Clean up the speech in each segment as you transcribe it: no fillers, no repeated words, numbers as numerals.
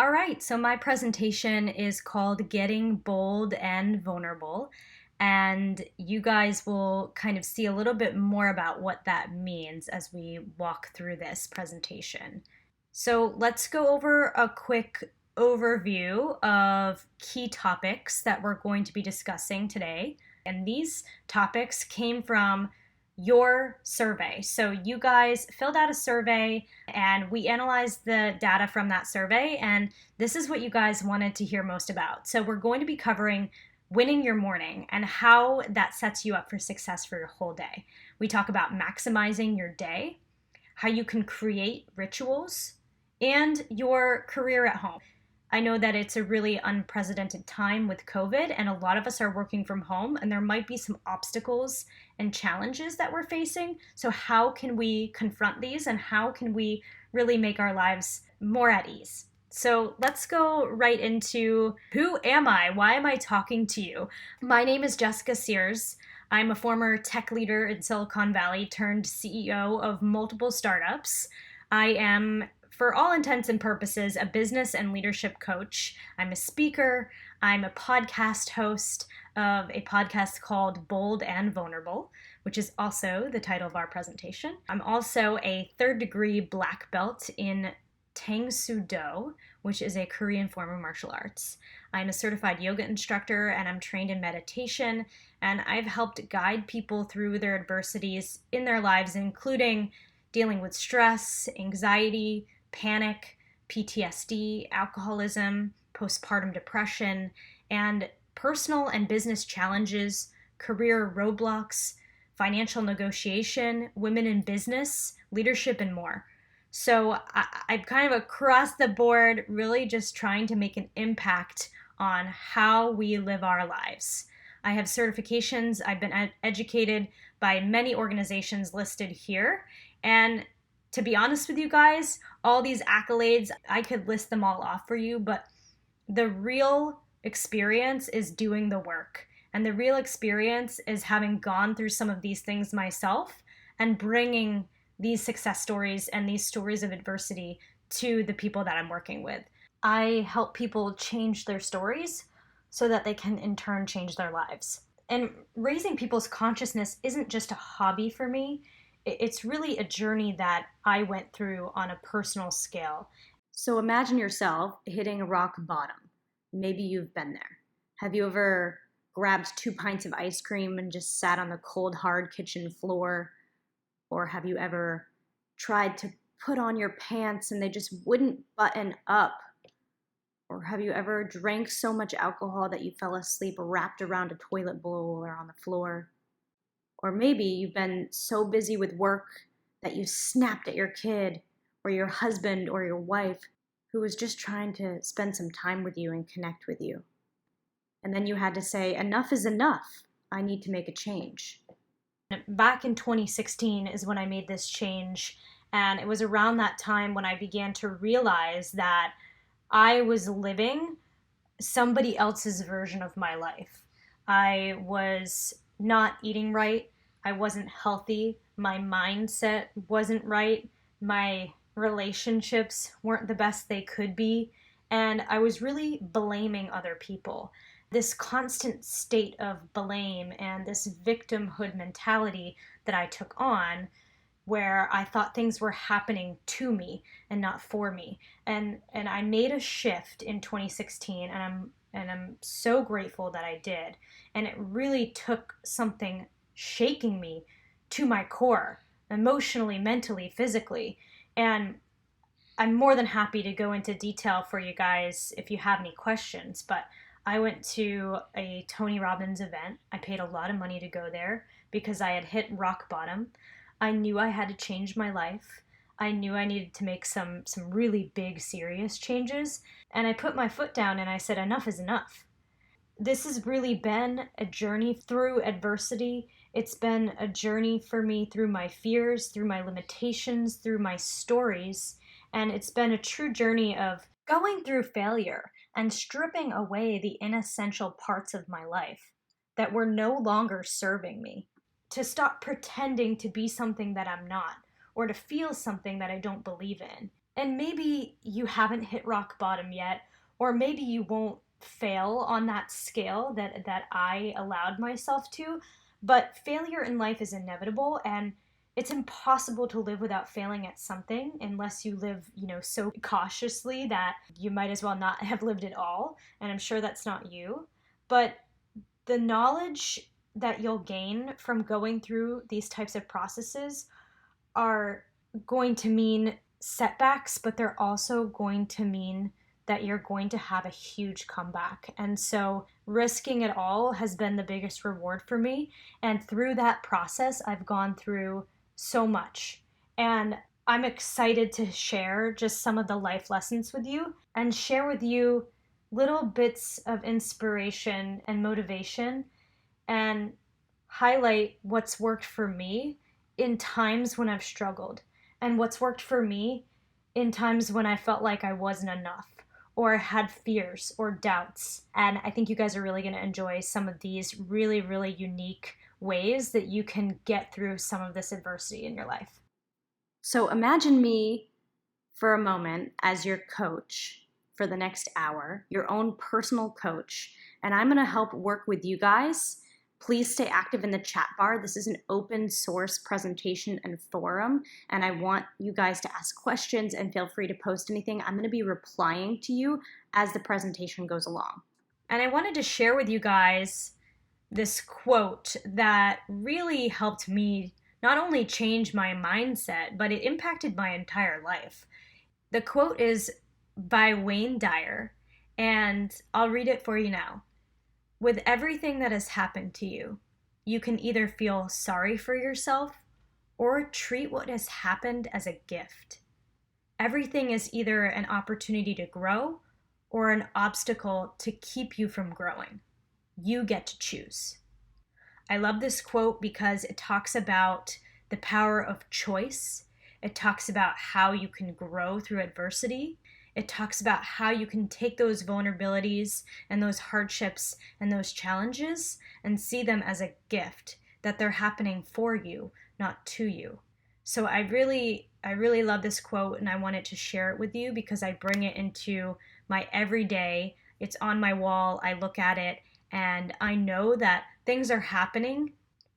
All right, so my presentation is called Getting Bold and Vulnerable, and you guys will kind of see a little bit more about what that means as we walk through this presentation. So let's go over a quick overview of key topics that we're going to be discussing today. And these topics came from your survey. So you guys filled out a survey and we analyzed the data from that survey, and this is what you guys wanted to hear most about. So we're going to be covering winning your morning and how that sets you up for success for your whole day. We talk about maximizing your day, how you can create rituals, and your career at home. I know that it's a really unprecedented time with COVID, and a lot of us are working from home, and there might be some obstacles and challenges that we're facing. So how can we confront these, and how can we really make our lives more at ease? So let's go right into who am I? Why am I talking to you? My name is Jessica Sears. I'm a former tech leader in Silicon Valley turned CEO of multiple startups. I am, for all intents and purposes, a business and leadership coach. I'm a speaker. I'm a podcast host of a podcast called Bold and Vulnerable, which is also the title of our presentation. I'm also a third-degree black belt in Tang Soo Do, which is a Korean form of martial arts. I'm a certified yoga instructor and I'm trained in meditation, and I've helped guide people through their adversities in their lives, including dealing with stress, anxiety, panic, PTSD, alcoholism, postpartum depression, and personal and business challenges, career roadblocks, financial negotiation, women in business, leadership, and more. So I'm kind of across the board, really just trying to make an impact on how we live our lives. I have certifications. I've been educated by many organizations listed here. And to be honest with you guys, all these accolades, I could list them all off for you, but the real experience is doing the work. And the real experience is having gone through some of these things myself and bringing these success stories and these stories of adversity to the people that I'm working with. I help people change their stories so that they can in turn change their lives. And raising people's consciousness isn't just a hobby for me. It's really a journey that I went through on a personal scale. So imagine yourself hitting a rock bottom. Maybe you've been there. Have you ever grabbed 2 pints of ice cream and just sat on the cold, hard kitchen floor? Or have you ever tried to put on your pants and they just wouldn't button up? Or have you ever drank so much alcohol that you fell asleep wrapped around a toilet bowl or on the floor? Or maybe you've been so busy with work that you snapped at your kid or your husband or your wife who was just trying to spend some time with you and connect with you. And then you had to say, enough is enough. I need to make a change. Back in 2016 is when I made this change, and it was around that time when I began to realize that I was living somebody else's version of my life. I was not eating right. I wasn't healthy. My mindset wasn't right. My relationships weren't the best they could be, and I was really blaming other people. This constant state of blame and this victimhood mentality that I took on, where I thought things were happening to me and not for me. And I made a shift in 2016, and I'm so grateful that I did. And it really took something shaking me to my core, emotionally, mentally, physically. And I'm more than happy to go into detail for you guys if you have any questions, but I went to a Tony Robbins event. I paid a lot of money to go there because I had hit rock bottom. I knew I had to change my life. I knew I needed to make some really big, serious changes. And I put my foot down and I said, enough is enough. This has really been a journey through adversity. It's been a journey for me through my fears, through my limitations, through my stories. And it's been a true journey of going through failure and stripping away the inessential parts of my life that were no longer serving me. To stop pretending to be something that I'm not, or to feel something that I don't believe in. And maybe you haven't hit rock bottom yet, or maybe you won't fail on that scale that I allowed myself to, but failure in life is inevitable, and it's impossible to live without failing at something unless you live, so cautiously that you might as well not have lived at all, and I'm sure that's not you. But the knowledge that you'll gain from going through these types of processes are going to mean setbacks, but they're also going to mean that you're going to have a huge comeback. And so risking it all has been the biggest reward for me. And through that process, I've gone through so much. And I'm excited to share just some of the life lessons with you and share with you little bits of inspiration and motivation and highlight what's worked for me in times when I've struggled and what's worked for me in times when I felt like I wasn't enough or had fears or doubts. And I think you guys are really going to enjoy some of these really, really unique ways that you can get through some of this adversity in your life. So imagine me for a moment as your coach for the next hour, your own personal coach, and I'm going to help work with you guys. Please stay active in the chat bar. This is an open source presentation and forum, and I want you guys to ask questions and feel free to post anything. I'm going to be replying to you as the presentation goes along. And I wanted to share with you guys this quote that really helped me not only change my mindset, but it impacted my entire life. The quote is by Dyer, and I'll read it for you now. With everything that has happened to you, you can either feel sorry for yourself or treat what has happened as a gift. Everything is either an opportunity to grow or an obstacle to keep you from growing. You get to choose. I love this quote because it talks about the power of choice. It talks about how you can grow through adversity. It talks about how you can take those vulnerabilities and those hardships and those challenges and see them as a gift, that they're happening for you, not to you. So I really love this quote, and I wanted to share it with you because I bring it into my everyday. It's on my wall. I look at it and I know that things are happening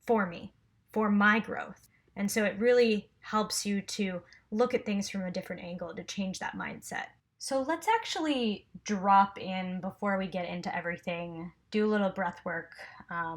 for me, for my growth. And so it really helps you to look at things from a different angle to change that mindset. So let's actually drop in before we get into everything, do a little breath work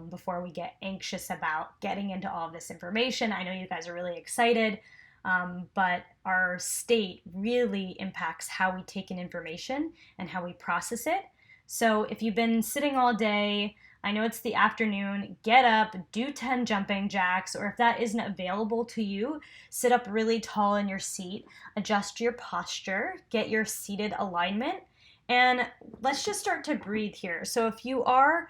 before we get anxious about getting into all of this information. I know you guys are really excited, but our state really impacts how we take in information and how we process it. So if you've been sitting all day, I know it's the afternoon, get up, do 10 jumping jacks, or if that isn't available to you, sit up really tall in your seat, adjust your posture, get your seated alignment, and let's just start to breathe here. So if you are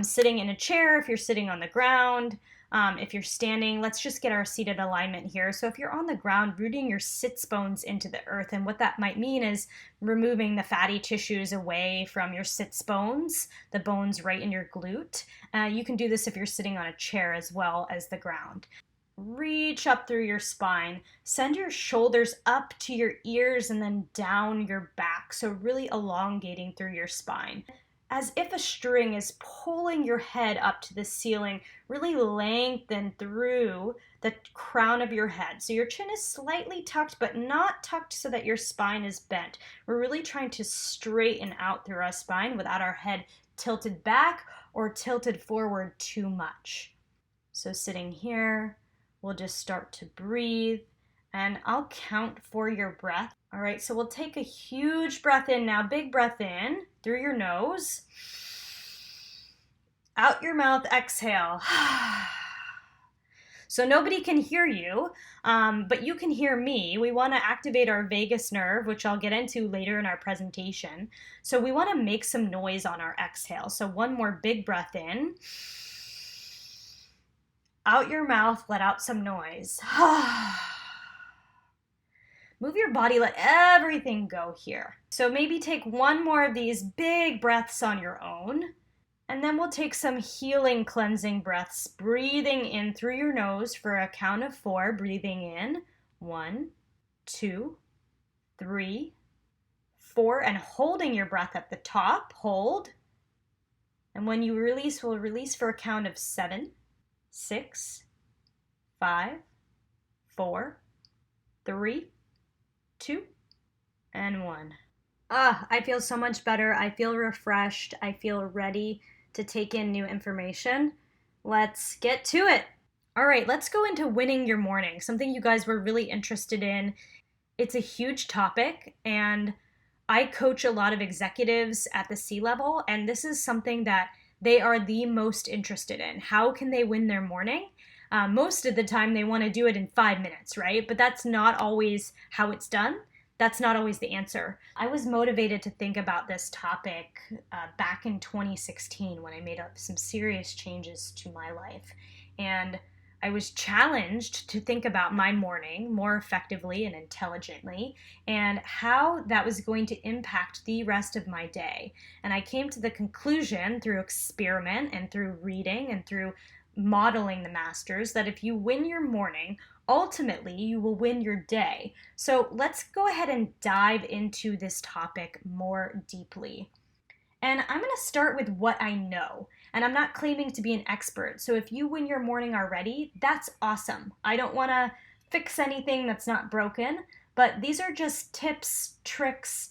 sitting in a chair, if you're sitting on the ground, if you're standing, let's just get our seated alignment here. So if you're on the ground, rooting your sits bones into the earth, and what that might mean is removing the fatty tissues away from your sits bones, the bones right in your glute. You can do this if you're sitting on a chair as well as the ground. Reach up through your spine, send your shoulders up to your ears and then down your back. So really elongating through your spine, as if a string is pulling your head up to the ceiling, really lengthen through the crown of your head. So your chin is slightly tucked, but not tucked so that your spine is bent. We're really trying to straighten out through our spine without our head tilted back or tilted forward too much. So sitting here, we'll just start to breathe, and I'll count for your breath. All right, so we'll take a huge breath in now. Big breath in through your nose. Out your mouth, exhale. So nobody can hear you, but you can hear me. We want to activate our vagus nerve, which I'll get into later in our presentation. So we want to make some noise on our exhale. So one more big breath in. Out your mouth, let out some noise. Move your body, let everything go here. So maybe take one more of these big breaths on your own, and then we'll take some healing, cleansing breaths, breathing in through your nose for a count of 4, breathing in, 1, 2, 3, 4, and holding your breath at the top. Hold. And when you release, we'll release for a count of 7, 6, 5, 4, 3, 2, and 1. I feel so much better. I feel refreshed. I feel ready to take in new information. Let's get to it. All right, let's go into winning your morning, something you guys were really interested in. It's a huge topic, and I coach a lot of executives at the C-level, and this is something that they are the most interested in. How can they win their morning? Most of the time, they want to do it in 5 minutes, right? But that's not always how it's done. That's not always the answer. I was motivated to think about this topic back in 2016 when I made up some serious changes to my life. And I was challenged to think about my morning more effectively and intelligently and how that was going to impact the rest of my day. And I came to the conclusion through experiment and through reading and through modeling the masters that if you win your morning, ultimately you will win your day. So let's go ahead and dive into this topic more deeply. And I'm going to start with what I know. And I'm not claiming to be an expert. So if you win your morning already, that's awesome. I don't want to fix anything that's not broken, but these are just tips, tricks,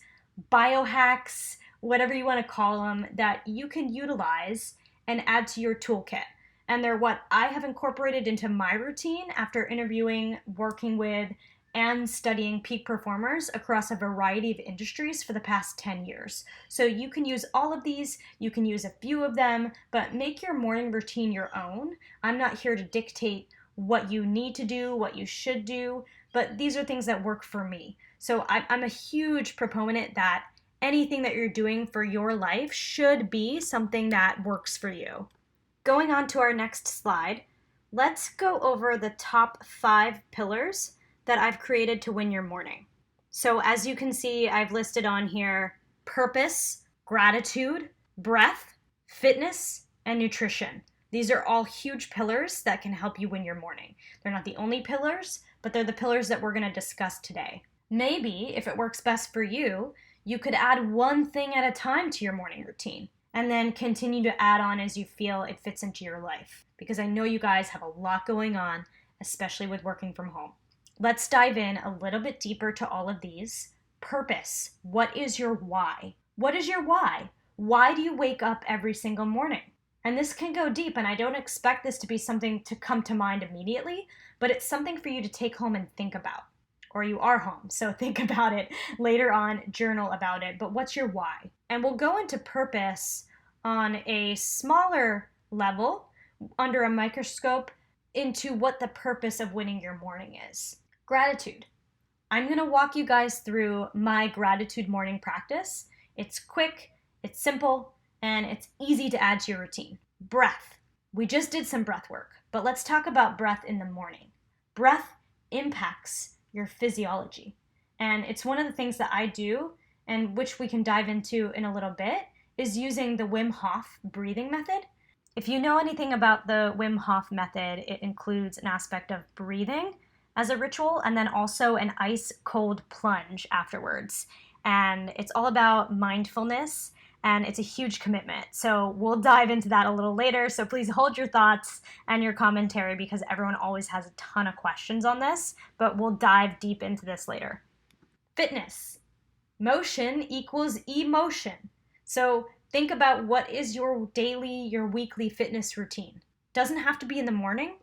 biohacks, whatever you want to call them, that you can utilize and add to your toolkit. And they're what I have incorporated into my routine after interviewing, working with, and studying peak performers across a variety of industries for the past 10 years. So you can use all of these, you can use a few of them, but make your morning routine your own. I'm not here to dictate what you need to do, what you should do, but these are things that work for me. So I'm a huge proponent that anything that you're doing for your life should be something that works for you. Going on to our next slide, let's go over the top 5 pillars that I've created to win your morning. So as you can see, I've listed on here purpose, gratitude, breath, fitness, and nutrition. These are all huge pillars that can help you win your morning. They're not the only pillars, but they're the pillars that we're going to discuss today. Maybe, if it works best for you, you could add one thing at a time to your morning routine, and then continue to add on as you feel it fits into your life. Because I know you guys have a lot going on, especially with working from home. Let's dive in a little bit deeper to all of these. Purpose. What is your why? What is your why? Why do you wake up every single morning? And this can go deep, and I don't expect this to be something to come to mind immediately, but it's something for you to take home and think about. Or you are home, so think about it later on, journal about it. But what's your why? And we'll go into purpose on a smaller level, under a microscope, into what the purpose of winning your morning is. Gratitude. I'm going to walk you guys through my gratitude morning practice. It's quick, it's simple, and it's easy to add to your routine. Breath. We just did some breath work, but let's talk about breath in the morning. Breath impacts your physiology, and it's one of the things that I do, and which we can dive into in a little bit, is using the Wim Hof breathing method. If you know anything about the Wim Hof method, it includes an aspect of breathing as a ritual and then also an ice cold plunge afterwards. And it's all about mindfulness, and it's a huge commitment. So we'll dive into that a little later. So please hold your thoughts and your commentary because everyone always has a ton of questions on this, but we'll dive deep into this later. Fitness. Motion equals emotion. So think about what is your daily, your weekly fitness routine. Doesn't have to be in the morning.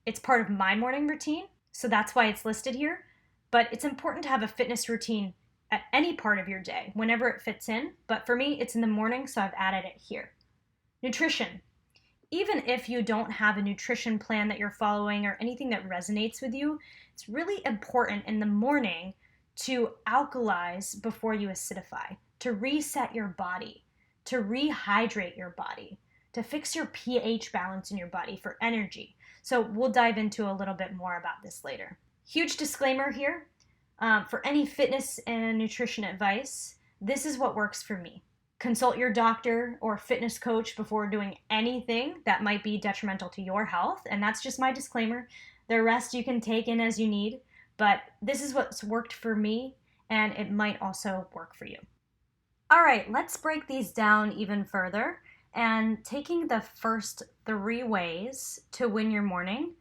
It's part of my morning routine, so that's why it's listed here. But it's important to have a fitness routine at any part of your day, whenever it fits in. But for me, it's in the morning, so I've added it here. Nutrition. Even if you don't have a nutrition plan that you're following or anything that resonates with you, it's really important in the morning to alkalize before you acidify, to reset your body, to rehydrate your body, to fix your pH balance in your body for energy. So we'll dive into a little bit more about this later. Huge disclaimer here, for any fitness and nutrition advice, this is what works for me. Consult your doctor or fitness coach before doing anything that might be detrimental to your health, and that's just my disclaimer. The rest you can take in as you need, but this is what's worked for me, and it might also work for you. All right, let's break these down even further. And taking the first 3 ways to win your morning: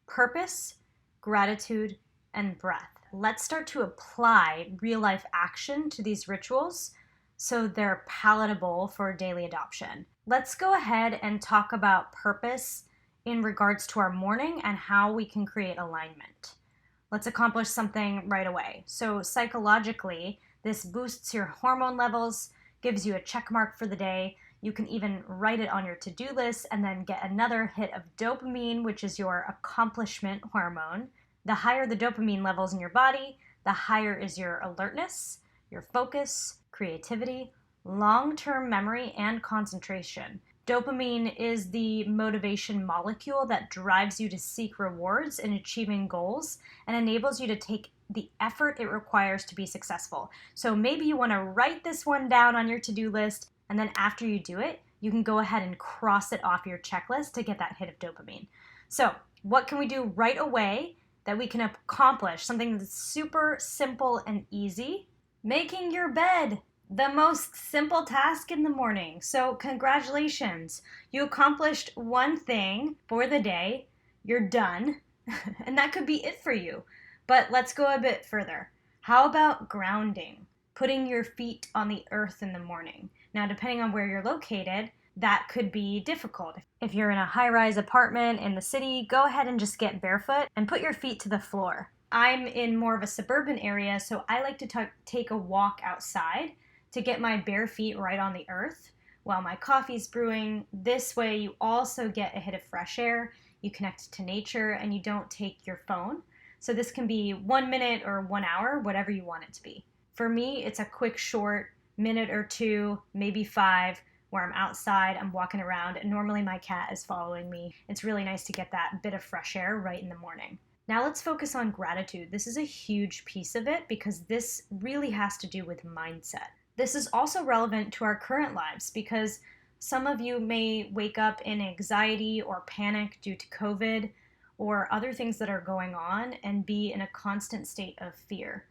purpose, gratitude, and breath. Let's start to apply real life action to these rituals so they're palatable for daily adoption. Let's go ahead and talk about purpose in regards to our morning and how we can create alignment. Let's accomplish something right away. So psychologically, this boosts your hormone levels, gives you a check mark for the day. You can even write it on your to-do list and then get another hit of dopamine, which is your accomplishment hormone. The higher the dopamine levels in your body, the higher is your alertness, your focus, creativity, long-term memory, and concentration. Dopamine is the motivation molecule that drives you to seek rewards in achieving goals and enables you to take the effort it requires to be successful. So maybe you want to write this one down on your to-do list, and then after you do it, you can go ahead and cross it off your checklist to get that hit of dopamine. So what can we do right away that we can accomplish? Something that's super simple and easy. Making your bed. The most simple task in the morning. So congratulations. You accomplished one thing for the day. You're done. And that could be it for you. But let's go a bit further. How about grounding? Putting your feet on the earth in the morning. Now, depending on where you're located, that could be difficult. If you're in a high-rise apartment in the city, go ahead and just get barefoot and put your feet to the floor. I'm in more of a suburban area, so I like to take a walk outside to get my bare feet right on the earth while my coffee's brewing. This way you also get a hit of fresh air, you connect to nature, and you don't take your phone. So this can be 1 minute or 1 hour, whatever you want it to be. For me, it's a quick, short minute or 2, maybe 5, where I'm outside, I'm walking around, and normally my cat is following me. It's really nice to get that bit of fresh air right in the morning. Now let's focus on gratitude. This is a huge piece of it because this really has to do with mindset. This is also relevant to our current lives because some of you may wake up in anxiety or panic due to COVID or other things that are going on and be in a constant state of fear.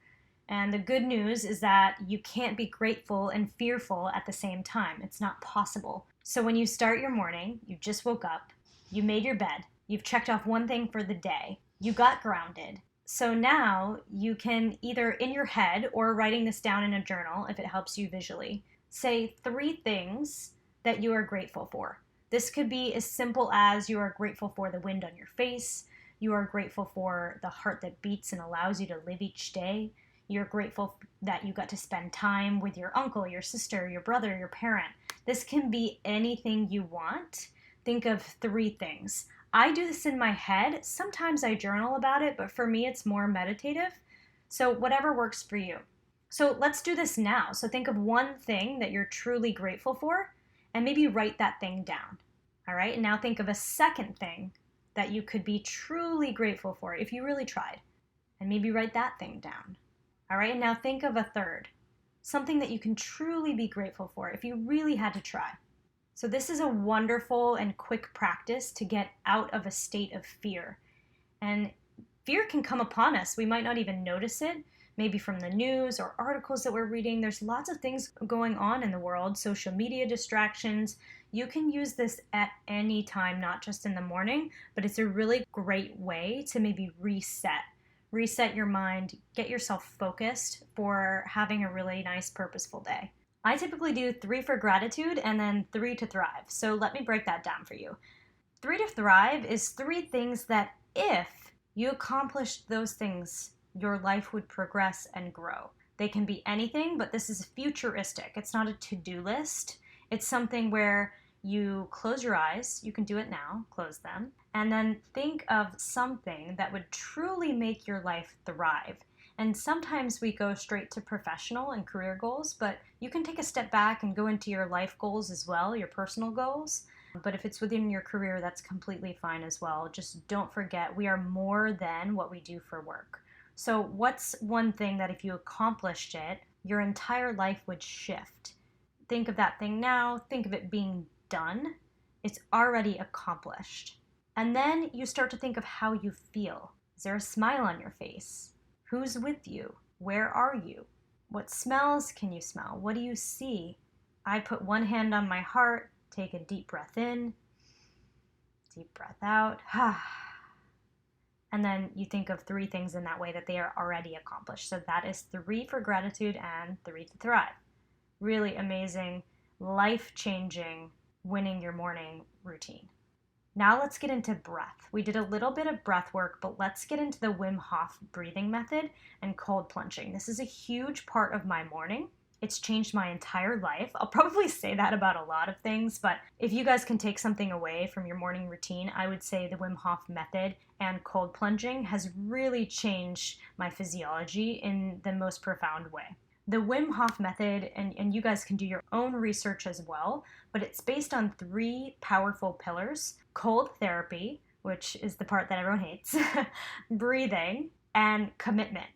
And the good news is that you can't be grateful and fearful at the same time. It's not possible. So when you start your morning, you just woke up, you made your bed, you've checked off one thing for the day, you got grounded. So now you can either in your head or writing this down in a journal if it helps you visually, say 3 things that you are grateful for. This could be as simple as you are grateful for the wind on your face, you are grateful for the heart that beats and allows you to live each day, you're grateful that you got to spend time with your uncle, your sister, your brother, your parent. This can be anything you want. Think of 3 things. I do this in my head. Sometimes I journal about it, but for me it's more meditative. So whatever works for you. So let's do this now. So think of one thing that you're truly grateful for and maybe write that thing down. All right, and now think of a second thing that you could be truly grateful for if you really tried, and maybe write that thing down. All right, and now think of a third, something that you can truly be grateful for if you really had to try. So this is a wonderful and quick practice to get out of a state of fear. And fear can come upon us. We might not even notice it, maybe from the news or articles that we're reading. There's lots of things going on in the world, social media distractions. You can use this at any time, not just in the morning, but it's a really great way to maybe reset your mind, get yourself focused for having a really nice, purposeful day. I typically do 3 for gratitude and then 3 to thrive. So let me break that down for you. 3 to thrive is 3 things that if you accomplished those things, your life would progress and grow. They can be anything, but this is futuristic. It's not a to-do list. It's something where you close your eyes, you can do it now, close them, and then think of something that would truly make your life thrive. And sometimes we go straight to professional and career goals, but you can take a step back and go into your life goals as well, your personal goals. But if it's within your career, that's completely fine as well. Just don't forget, we are more than what we do for work. So what's one thing that if you accomplished it, your entire life would shift? Think of that thing now, think of it being done. It's already accomplished. And then you start to think of how you feel. Is there a smile on your face? Who's with you? Where are you? What smells can you smell? What do you see? I put one hand on my heart, take a deep breath in, deep breath out. And then you think of 3 things in that way that they are already accomplished. So that is 3 for gratitude and 3 to thrive. Really amazing, life-changing, winning your morning routine. Now let's get into breath. We did a little bit of breath work, but let's get into the Wim Hof breathing method and cold plunging. This is a huge part of my morning. It's changed my entire life. I'll probably say that about a lot of things, but if you guys can take something away from your morning routine, I would say the Wim Hof method and cold plunging has really changed my physiology in the most profound way. The Wim Hof method, and you guys can do your own research as well, but it's based on 3 powerful pillars: cold therapy, which is the part that everyone hates, breathing, and commitment.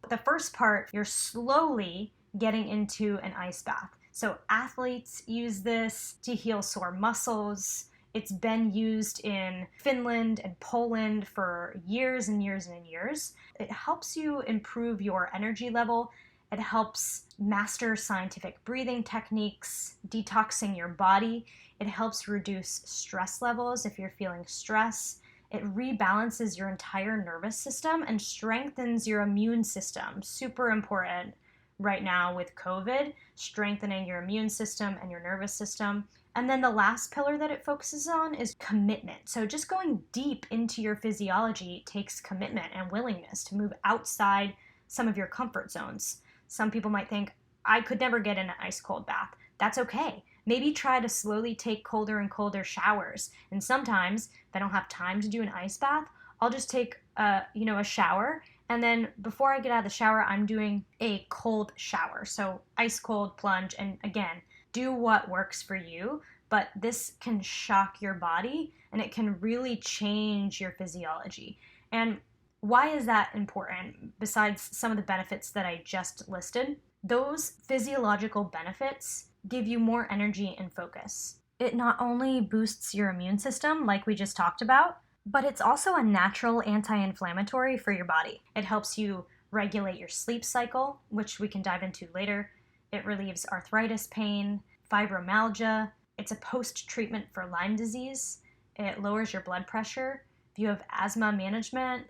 The first part, you're slowly getting into an ice bath. So athletes use this to heal sore muscles. It's been used in Finland and Poland for years and years and years. It helps you improve your energy level. It helps master scientific breathing techniques, detoxing your body. It helps reduce stress levels if you're feeling stress. It rebalances your entire nervous system and strengthens your immune system. Super important right now with COVID, strengthening your immune system and your nervous system. And then the last pillar that it focuses on is commitment. So just going deep into your physiology takes commitment and willingness to move outside some of your comfort zones. Some people might think, I could never get in an ice cold bath. That's okay. Maybe try to slowly take colder and colder showers. And sometimes, if I don't have time to do an ice bath, I'll just take a shower. And then before I get out of the shower, I'm doing a cold shower. So ice cold plunge. And again, do what works for you. But this can shock your body and it can really change your physiology. And why is that important besides some of the benefits that I just listed? Those physiological benefits give you more energy and focus. It not only boosts your immune system, like we just talked about, but it's also a natural anti-inflammatory for your body. It helps you regulate your sleep cycle, which we can dive into later. It relieves arthritis pain, fibromyalgia. It's a post-treatment for Lyme disease. It lowers your blood pressure. If you have asthma management,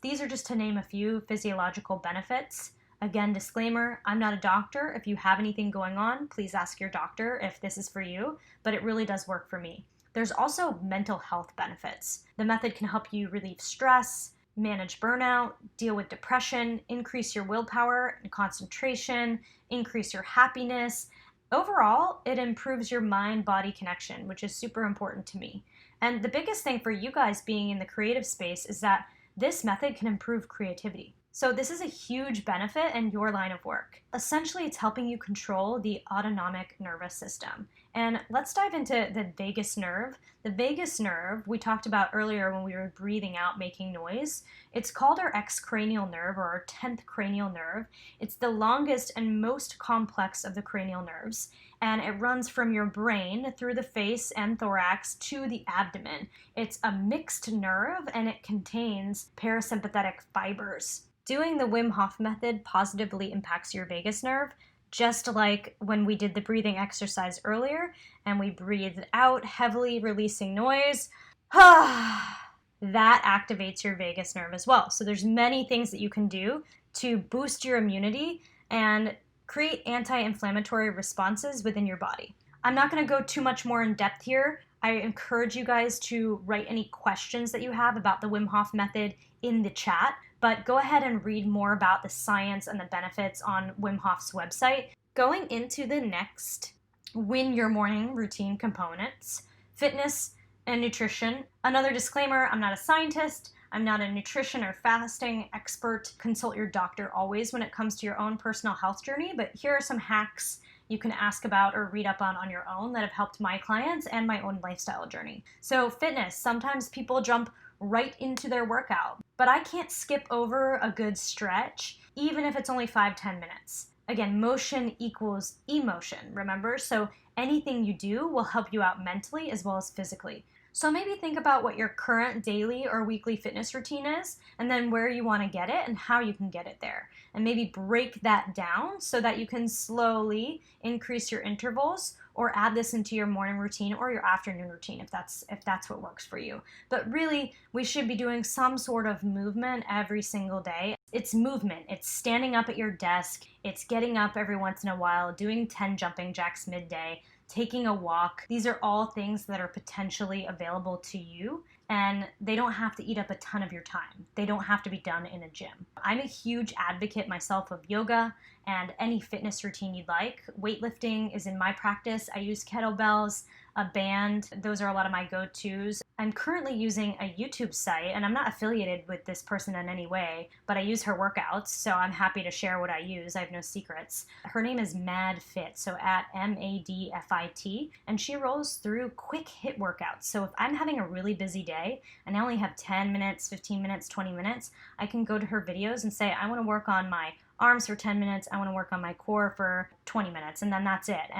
these are just to name a few physiological benefits. Again, disclaimer, I'm not a doctor. If you have anything going on, please ask your doctor if this is for you, but it really does work for me. There's also mental health benefits. The method can help you relieve stress, manage burnout, deal with depression, increase your willpower and concentration, increase your happiness. Overall, it improves your mind-body connection, which is super important to me. And the biggest thing for you guys being in the creative space is that this method can improve creativity. So this is a huge benefit in your line of work. Essentially, it's helping you control the autonomic nervous system. And let's dive into the vagus nerve. The vagus nerve, we talked about earlier when we were breathing out, making noise. It's called our extracranial nerve, or our 10th cranial nerve. It's the longest and most complex of the cranial nerves. And it runs from your brain through the face and thorax to the abdomen. It's a mixed nerve and it contains parasympathetic fibers. Doing the Wim Hof method positively impacts your vagus nerve, just like when we did the breathing exercise earlier and we breathed out, heavily releasing noise. That activates your vagus nerve as well. So there's many things that you can do to boost your immunity and create anti-inflammatory responses within your body. I'm not going to go too much more in depth here. I encourage you guys to write any questions that you have about the Wim Hof method in the chat, but go ahead and read more about the science and the benefits on Wim Hof's website. Going into the next win your morning routine components, fitness and nutrition. Another disclaimer, I'm not a scientist. I'm not a nutrition or fasting expert. Consult your doctor always when it comes to your own personal health journey, but here are some hacks you can ask about or read up on your own that have helped my clients and my own lifestyle journey. So fitness, sometimes people jump right into their workout, but I can't skip over a good stretch, even if it's only 5-10 minutes. Again, motion equals emotion, remember? So anything you do will help you out mentally as well as physically. So maybe think about what your current daily or weekly fitness routine is, and then where you want to get it and how you can get it there. And maybe break that down so that you can slowly increase your intervals or add this into your morning routine or your afternoon routine if that's what works for you. But really, we should be doing some sort of movement every single day. It's movement. It's standing up at your desk. It's getting up every once in a while, doing 10 jumping jacks midday, taking a walk. These are all things that are potentially available to you, and they don't have to eat up a ton of your time. They don't have to be done in a gym. I'm a huge advocate myself of yoga and any fitness routine you'd like. Weightlifting is in my practice. I use kettlebells, a band. Those are a lot of my go-tos. I'm currently using a YouTube site, and I'm not affiliated with this person in any way, but I use her workouts, so I'm happy to share what I use. I have no secrets. Her name is Mad Fit, so at MADFIT, and she rolls through quick hit workouts. So if I'm having a really busy day and I only have 10 minutes, 15 minutes, 20 minutes, I can go to her videos and say, I want to work on my arms for 10 minutes, I want to work on my core for 20 minutes, and then that's it.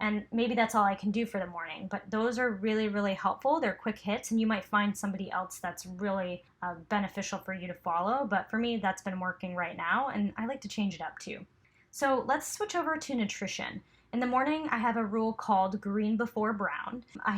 And maybe that's all I can do for the morning. But those are really, really helpful. They're quick hits, and you might find somebody else that's really beneficial for you to follow. But for me, that's been working right now, and I like to change it up too. So let's switch over to nutrition. In the morning, I have a rule called green before brown. I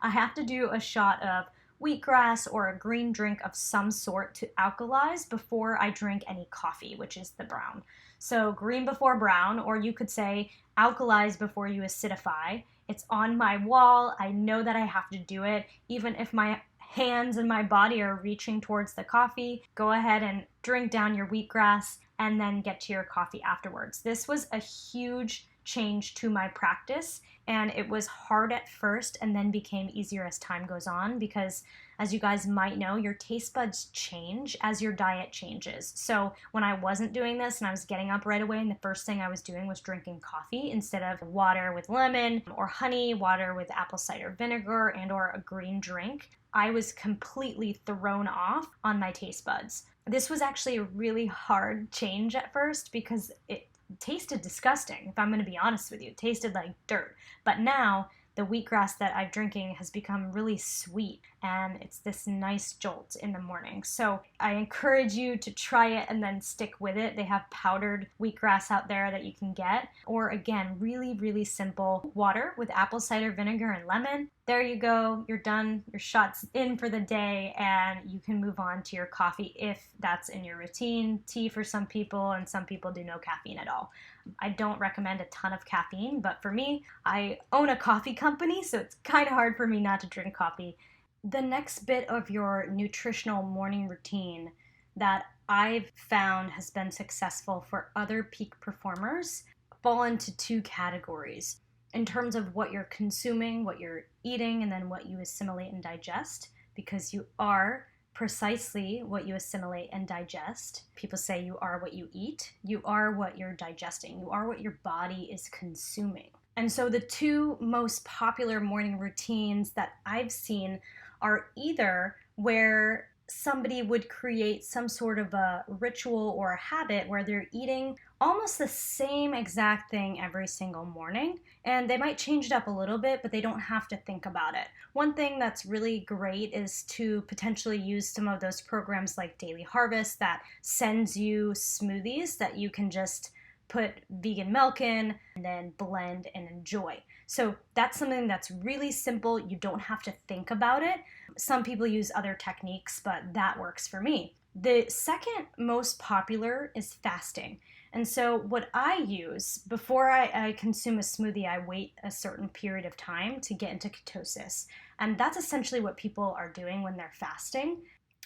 have to do a shot of wheatgrass or a green drink of some sort to alkalize before I drink any coffee, which is the brown. So green before brown, or you could say alkalize before you acidify. It's on my wall. I know that I have to do it. Even if my hands and my body are reaching towards the coffee, go ahead and drink down your wheatgrass and then get to your coffee afterwards. This was a huge change to my practice, and it was hard at first and then became easier as time goes on because, as you guys might know, your taste buds change as your diet changes. So when I wasn't doing this and I was getting up right away, and the first thing I was doing was drinking coffee instead of water with lemon or honey, water with apple cider vinegar, and or a green drink, I was completely thrown off on my taste buds. This was actually a really hard change at first because it tasted disgusting, if I'm going to be honest with you. It tasted like dirt. But now the wheatgrass that I'm drinking has become really sweet, and it's this nice jolt in the morning. So I encourage you to try it and then stick with it. They have powdered wheatgrass out there that you can get. Or again, really, really simple water with apple cider vinegar and lemon. There you go. You're done. Your shot's in for the day, and you can move on to your coffee if that's in your routine. Tea for some people, and some people do no caffeine at all. I don't recommend a ton of caffeine, but for me, I own a coffee company, so it's kind of hard for me not to drink coffee. The next bit of your nutritional morning routine that I've found has been successful for other peak performers fall into two categories in terms of what you're consuming, what you're eating, and then what you assimilate and digest, because you are precisely what you assimilate and digest. People say you are what you eat. You are what you're digesting. You are what your body is consuming. And so the two most popular morning routines that I've seen are either where somebody would create some sort of a ritual or a habit where they're eating almost the same exact thing every single morning, and they might change it up a little bit, but they don't have to think about it. One thing that's really great is to potentially use some of those programs like Daily Harvest that sends you smoothies that you can just put vegan milk in and then blend and enjoy. So that's something that's really simple. You don't have to think about it. Some people use other techniques, but that works for me. The second most popular is fasting. And so what I use before I consume a smoothie, I wait a certain period of time to get into ketosis. And that's essentially what people are doing when they're fasting.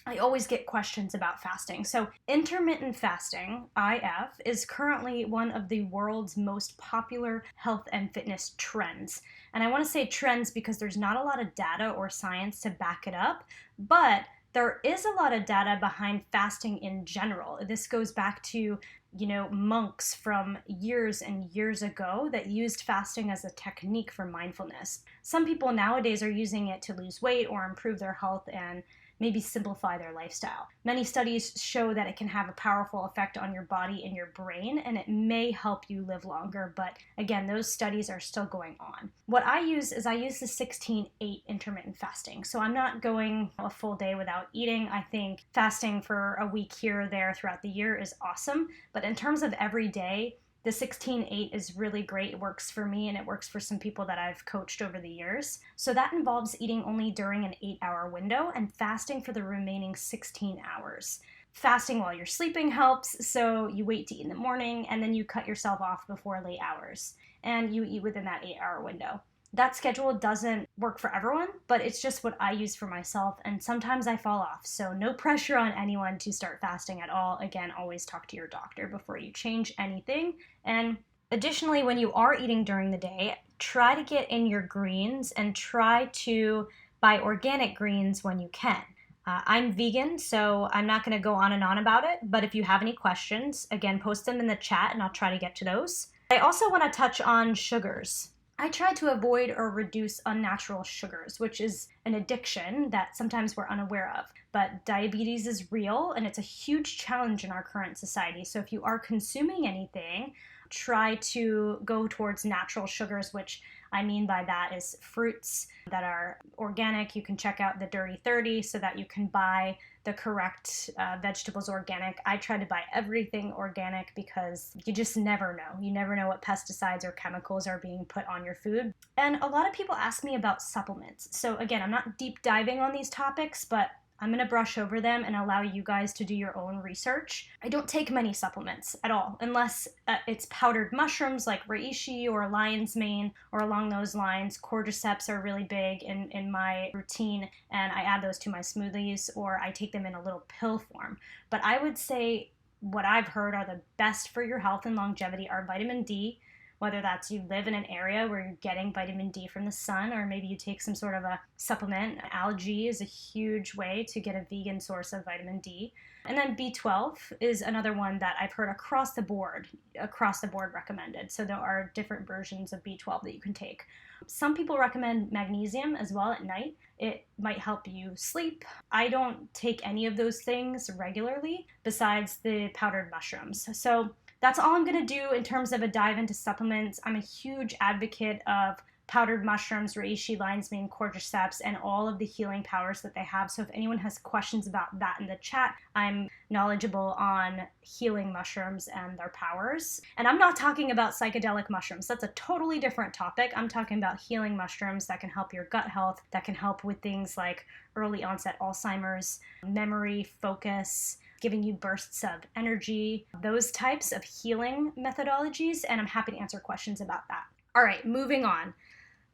I always get questions about fasting. So intermittent fasting, IF, is currently one of the world's most popular health and fitness trends. And I want to say trends because there's not a lot of data or science to back it up, but there is a lot of data behind fasting in general. This goes back to, monks from years and years ago that used fasting as a technique for mindfulness. Some people nowadays are using it to lose weight or improve their health and maybe simplify their lifestyle. Many studies show that it can have a powerful effect on your body and your brain, and it may help you live longer, but again, those studies are still going on. What I use is the 16-8 intermittent fasting. So I'm not going a full day without eating. I think fasting for a week here or there throughout the year is awesome, but in terms of every day, the 16-8 is really great. It works for me and it works for some people that I've coached over the years. So that involves eating only during an 8-hour window and fasting for the remaining 16 hours. Fasting while you're sleeping helps, so you wait to eat in the morning and then you cut yourself off before late hours and you eat within that 8-hour window. That schedule doesn't work for everyone, but it's just what I use for myself, and sometimes I fall off, so no pressure on anyone to start fasting at all. Again, always talk to your doctor before you change anything. And additionally, when you are eating during the day, try to get in your greens and try to buy organic greens when you can. I'm vegan, so I'm not going to go on and on about it, but if you have any questions, again, post them in the chat and I'll try to get to those. I also want to touch on sugars. I try to avoid or reduce unnatural sugars, which is an addiction that sometimes we're unaware of. But diabetes is real and it's a huge challenge in our current society. So if you are consuming anything, try to go towards natural sugars, which I mean by that is fruits that are organic. You can check out the Dirty 30 so that you can buy the correct vegetables organic. I try to buy everything organic because you just never know. You never know what pesticides or chemicals are being put on your food. And a lot of people ask me about supplements. So again, I'm not deep diving on these topics, but I'm going to brush over them and allow you guys to do your own research. I don't take many supplements at all, unless it's powdered mushrooms like reishi or lion's mane or along those lines. Cordyceps are really big in my routine, and I add those to my smoothies, or I take them in a little pill form. But I would say what I've heard are the best for your health and longevity are vitamin D, whether that's you live in an area where you're getting vitamin D from the sun, or maybe you take some sort of a supplement. Algae is a huge way to get a vegan source of vitamin D. And then B12 is another one that I've heard across the board recommended. So there are different versions of B12 that you can take. Some people recommend magnesium as well at night. It might help you sleep. I don't take any of those things regularly besides the powdered mushrooms. So that's all I'm going to do in terms of a dive into supplements. I'm a huge advocate of powdered mushrooms, reishi, lion's mane, cordyceps, and all of the healing powers that they have. So if anyone has questions about that in the chat, I'm knowledgeable on healing mushrooms and their powers. And I'm not talking about psychedelic mushrooms. That's a totally different topic. I'm talking about healing mushrooms that can help your gut health, that can help with things like early onset Alzheimer's, memory, focus, giving you bursts of energy, those types of healing methodologies, and I'm happy to answer questions about that. All right, moving on.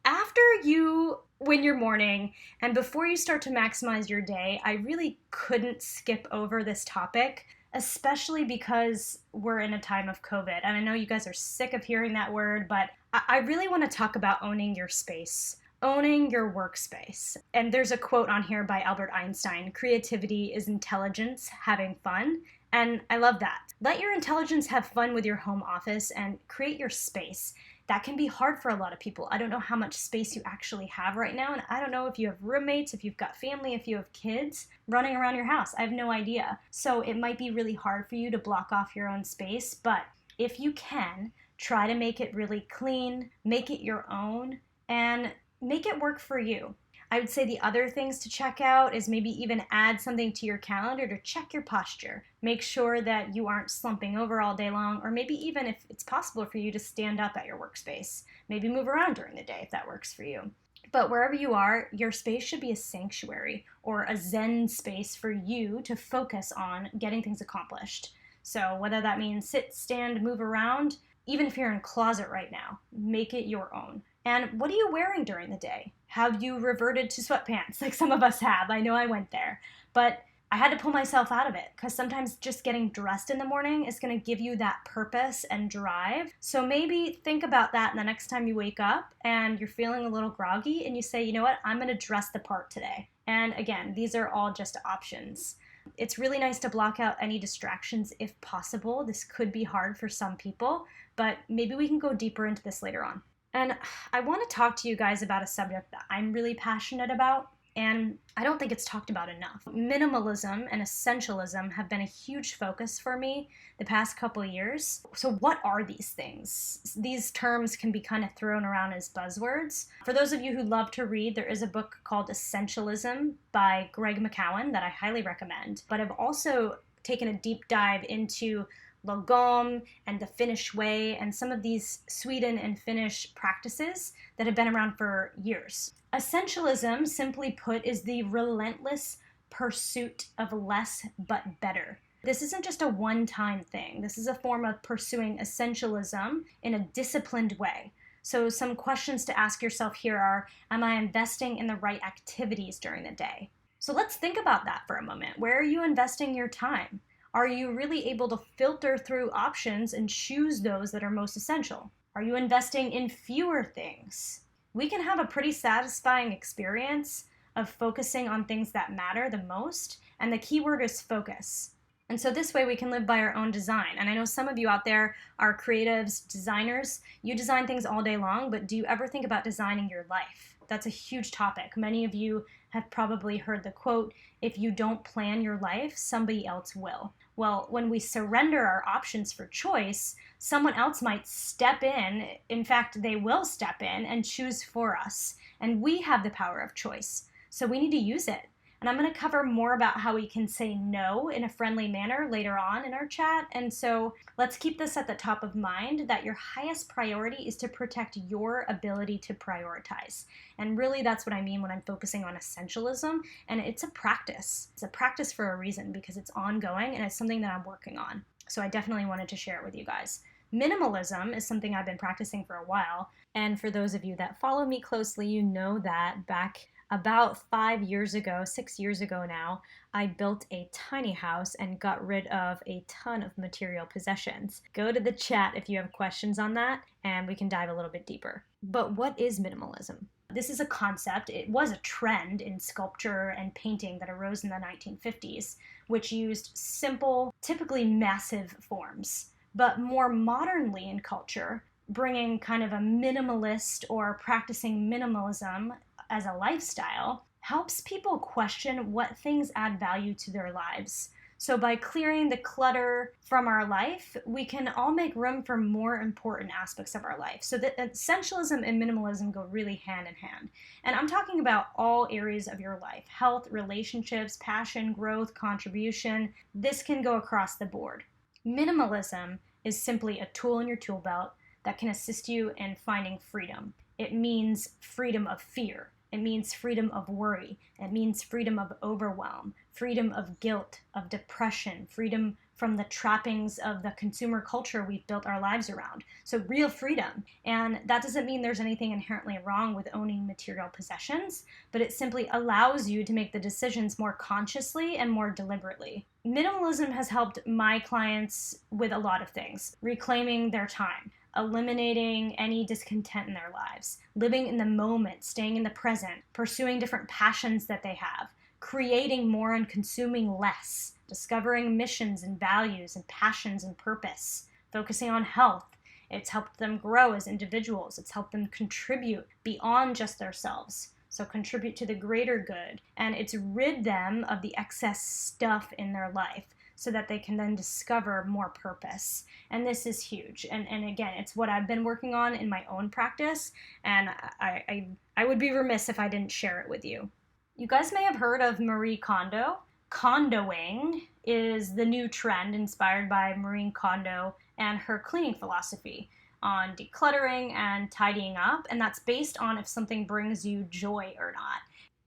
After you win your morning and before you start to maximize your day, I really couldn't skip over this topic, especially because we're in a time of COVID. And I know you guys are sick of hearing that word, but I really want to talk about owning your space. Owning your workspace. And there's a quote on here by Albert Einstein: creativity is intelligence having fun. And I love that. Let your intelligence have fun with your home office and create your space. That can be hard for a lot of people. I don't know how much space you actually have right now, and I don't know if you have roommates, if you've got family, if you have kids running around your house. I have no idea. So it might be really hard for you to block off your own space, but if you can, try to make it really clean, make it your own, and make it work for you. I would say the other things to check out is maybe even add something to your calendar to check your posture. Make sure that you aren't slumping over all day long, or maybe even if it's possible for you to stand up at your workspace. Maybe move around during the day if that works for you. But wherever you are, your space should be a sanctuary or a zen space for you to focus on getting things accomplished. So whether that means sit, stand, move around, even if you're in a closet right now, make it your own. And what are you wearing during the day? Have you reverted to sweatpants like some of us have? I know I went there. But I had to pull myself out of it because sometimes just getting dressed in the morning is going to give you that purpose and drive. So maybe think about that the next time you wake up and you're feeling a little groggy and you say, you know what, I'm going to dress the part today. And again, these are all just options. It's really nice to block out any distractions if possible. This could be hard for some people, but maybe we can go deeper into this later on. And I want to talk to you guys about a subject that I'm really passionate about. and I don't think it's talked about enough. Minimalism and essentialism have been a huge focus for me the past couple of years. So what are these things? These terms can be kind of thrown around as buzzwords. For those of you who love to read, there is a book called Essentialism by Greg McKeown that I highly recommend. But I've also taken a deep dive into Lagom and the Finnish way and some of these Sweden and Finnish practices that have been around for years. Essentialism, simply put, is the relentless pursuit of less but better. This isn't just a one-time thing. This is a form of pursuing essentialism in a disciplined way. So some questions to ask yourself here are, am I investing in the right activities during the day? So let's think about that for a moment. Where are you investing your time? Are you really able to filter through options and choose those that are most essential? Are you investing in fewer things? We can have a pretty satisfying experience of focusing on things that matter the most, and the key word is focus. And so this way we can live by our own design. And I know some of you out there are creatives, designers. You design things all day long, but do you ever think about designing your life? That's a huge topic. Many of you have probably heard the quote, if you don't plan your life, somebody else will. Well, when we surrender our options for choice, someone else might step in. In fact, they will step in and choose for us. And we have the power of choice. So we need to use it. And I'm going to cover more about how we can say no in a friendly manner later on in our chat. And so let's keep this at the top of mind that your highest priority is to protect your ability to prioritize. And really that's what I mean when I'm focusing on essentialism. And it's a practice. It's a practice for a reason because it's ongoing and it's something that I'm working on. So I definitely wanted to share it with you guys. Minimalism is something I've been practicing for a while. And for those of you that follow me closely, you know that back about 6 years ago now, I built a tiny house and got rid of a ton of material possessions. Go to the chat if you have questions on that, and we can dive a little bit deeper. But what is minimalism? This is a concept. It was a trend in sculpture and painting that arose in the 1950s, which used simple, typically massive forms. But more modernly in culture, bringing kind of a minimalist or practicing minimalism as a lifestyle helps people question what things add value to their lives. So by clearing the clutter from our life, we can all make room for more important aspects of our life. So that essentialism and minimalism go really hand in hand. And I'm talking about all areas of your life: health, relationships, passion, growth, contribution. This can go across the board. Minimalism is simply a tool in your tool belt that can assist you in finding freedom. It means freedom of fear. It means freedom of worry. It means freedom of overwhelm, freedom of guilt, of depression, freedom from the trappings of the consumer culture we've built our lives around. So real freedom. And that doesn't mean there's anything inherently wrong with owning material possessions, but it simply allows you to make the decisions more consciously and more deliberately. Minimalism has helped my clients with a lot of things: reclaiming their time, eliminating any discontent in their lives, living in the moment, staying in the present, pursuing different passions that they have, creating more and consuming less, discovering missions and values and passions and purpose, focusing on health. It's helped them grow as individuals. It's helped them contribute beyond just themselves. So contribute to the greater good. And it's rid them of the excess stuff in their life, so that they can then discover more purpose. And this is huge. And again, it's what I've been working on in my own practice, and I would be remiss if I didn't share it with you. You guys may have heard of Marie Kondo. Kondo-ing is the new trend inspired by Marie Kondo and her cleaning philosophy on decluttering and tidying up, and that's based on if something brings you joy or not.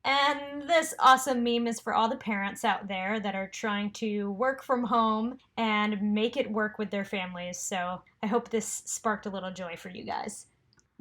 And this awesome meme is for all the parents out there that are trying to work from home and make it work with their families. So I hope this sparked a little joy for you guys.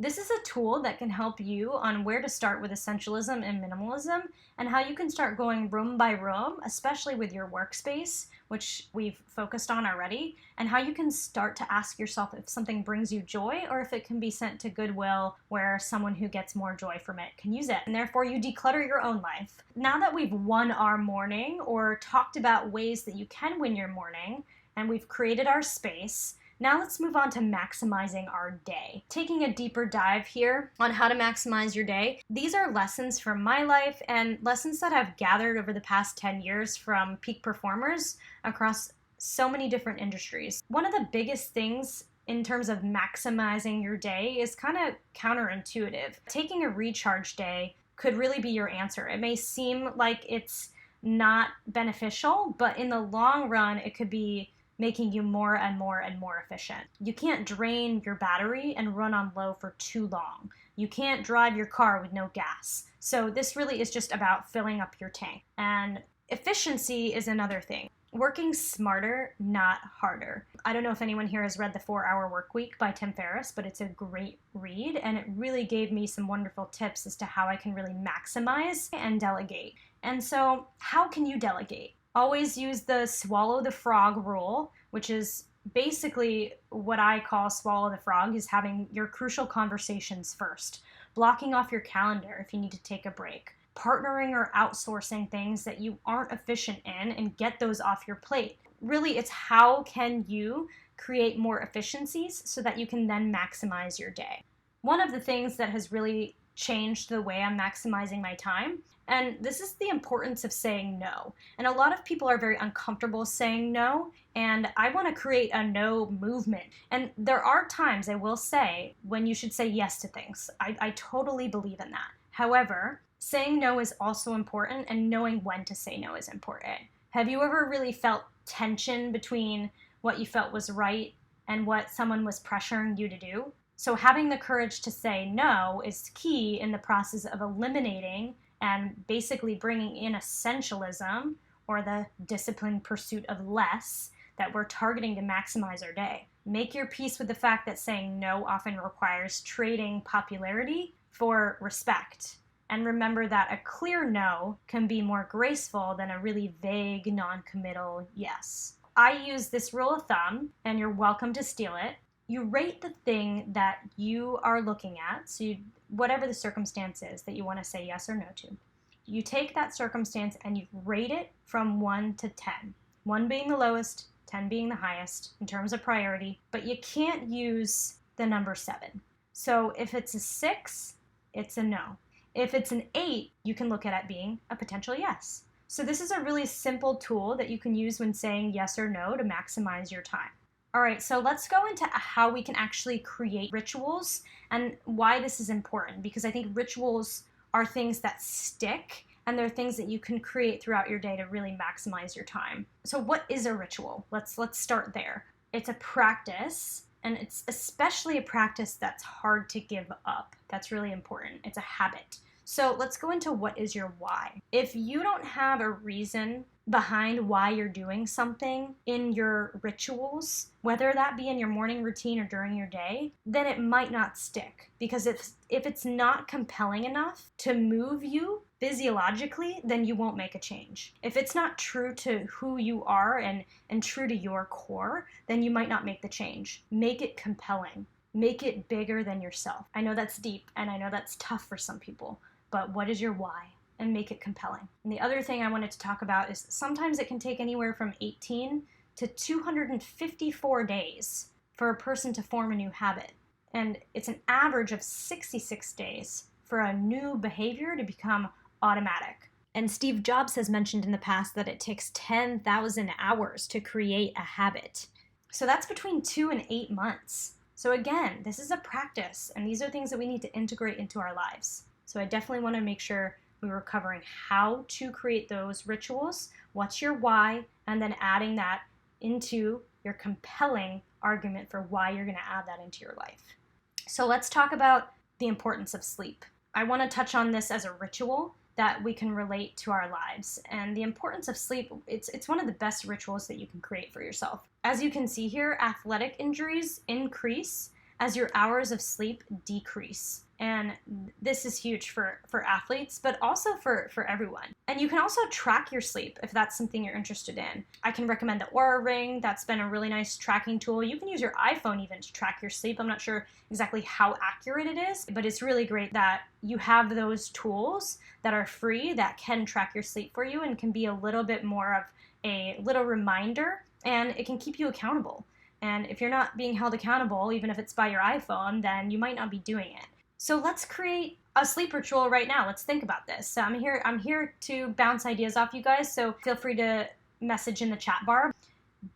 This is a tool that can help you on where to start with essentialism and minimalism, and how you can start going room by room, especially with your workspace, which we've focused on already, and how you can start to ask yourself if something brings you joy or if it can be sent to Goodwill where someone who gets more joy from it can use it. And therefore you declutter your own life. Now that we've won our morning or talked about ways that you can win your morning, and we've created our space, Now let's move on to maximizing our day. Taking a deeper dive here on how to maximize your day. These are lessons from my life and lessons that I've gathered over the past 10 years from peak performers across so many different industries. One of the biggest things in terms of maximizing your day is kind of counterintuitive. Taking a recharge day could really be your answer. It may seem like it's not beneficial, but in the long run, it could be making you more and more and more efficient. You can't drain your battery and run on low for too long. You can't drive your car with no gas. So this really is just about filling up your tank. And efficiency is another thing. Working smarter, not harder. I don't know if anyone here has read The 4-Hour Workweek by Tim Ferriss, but it's a great read, and it really gave me some wonderful tips as to how I can really maximize and delegate. And so, how can you delegate? Always use the swallow the frog rule, which is basically what I call swallow the frog, is having your crucial conversations first. Blocking off your calendar if you need to take a break. Partnering or outsourcing things that you aren't efficient in and get those off your plate. Really, it's how can you create more efficiencies so that you can then maximize your day. One of the things that has really changed the way I'm maximizing my time, and this is the importance of saying no. And a lot of people are very uncomfortable saying no, and I want to create a no movement. And there are times, I will say, when you should say yes to things. I totally believe in that. However, saying no is also important, and knowing when to say no is important. Have you ever really felt tension between what you felt was right and what someone was pressuring you to do? So having the courage to say no is key in the process of eliminating and basically bringing in essentialism, or the disciplined pursuit of less, that we're targeting to maximize our day. Make your peace with the fact that saying no often requires trading popularity for respect. And remember that a clear no can be more graceful than a really vague, non-committal yes. I use this rule of thumb, and you're welcome to steal it. You rate the thing that you are looking at, so whatever the circumstance is that you want to say yes or no to. You take that circumstance and you rate it from 1 to 10. 1 being the lowest, 10 being the highest in terms of priority, but you can't use the number 7. So if it's a 6, it's a no. If it's an 8, you can look at it being a potential yes. So this is a really simple tool that you can use when saying yes or no to maximize your time. All right, so let's go into how we can actually create rituals and why this is important, because I think rituals are things that stick, and they're things that you can create throughout your day to really maximize your time. So what is a ritual? Let's start there. It's a practice, and it's especially a practice that's hard to give up. That's really important. It's a habit. So let's go into what is your why. If you don't have a reason behind why you're doing something in your rituals, whether that be in your morning routine or during your day, then it might not stick. Because if it's not compelling enough to move you physiologically, then you won't make a change. If it's not true to who you are and true to your core, then you might not make the change. Make it compelling. Make it bigger than yourself. I know that's deep, and I know that's tough for some people, but what is your why? And make it compelling. And the other thing I wanted to talk about is sometimes it can take anywhere from 18 to 254 days for a person to form a new habit. And it's an average of 66 days for a new behavior to become automatic. And Steve Jobs has mentioned in the past that it takes 10,000 hours to create a habit. So that's between 2 and 8 months. So again, this is a practice, and these are things that we need to integrate into our lives. So I definitely want to make sure we were covering how to create those rituals, what's your why, and then adding that into your compelling argument for why you're going to add that into your life. So let's talk about the importance of sleep. I want to touch on this as a ritual that we can relate to our lives. And the importance of sleep, it's one of the best rituals that you can create for yourself. As you can see here, athletic injuries increase as your hours of sleep decrease. And this is huge for athletes, but also for everyone. And you can also track your sleep if that's something you're interested in. I can recommend the Oura Ring. That's been a really nice tracking tool. You can use your iPhone even to track your sleep. I'm not sure exactly how accurate it is, but it's really great that you have those tools that are free that can track your sleep for you and can be a little bit more of a little reminder, and it can keep you accountable. And if you're not being held accountable, even if it's by your iPhone, then you might not be doing it. So let's create a sleep ritual right now. Let's think about this. So I'm here to bounce ideas off you guys, so feel free to message in the chat bar.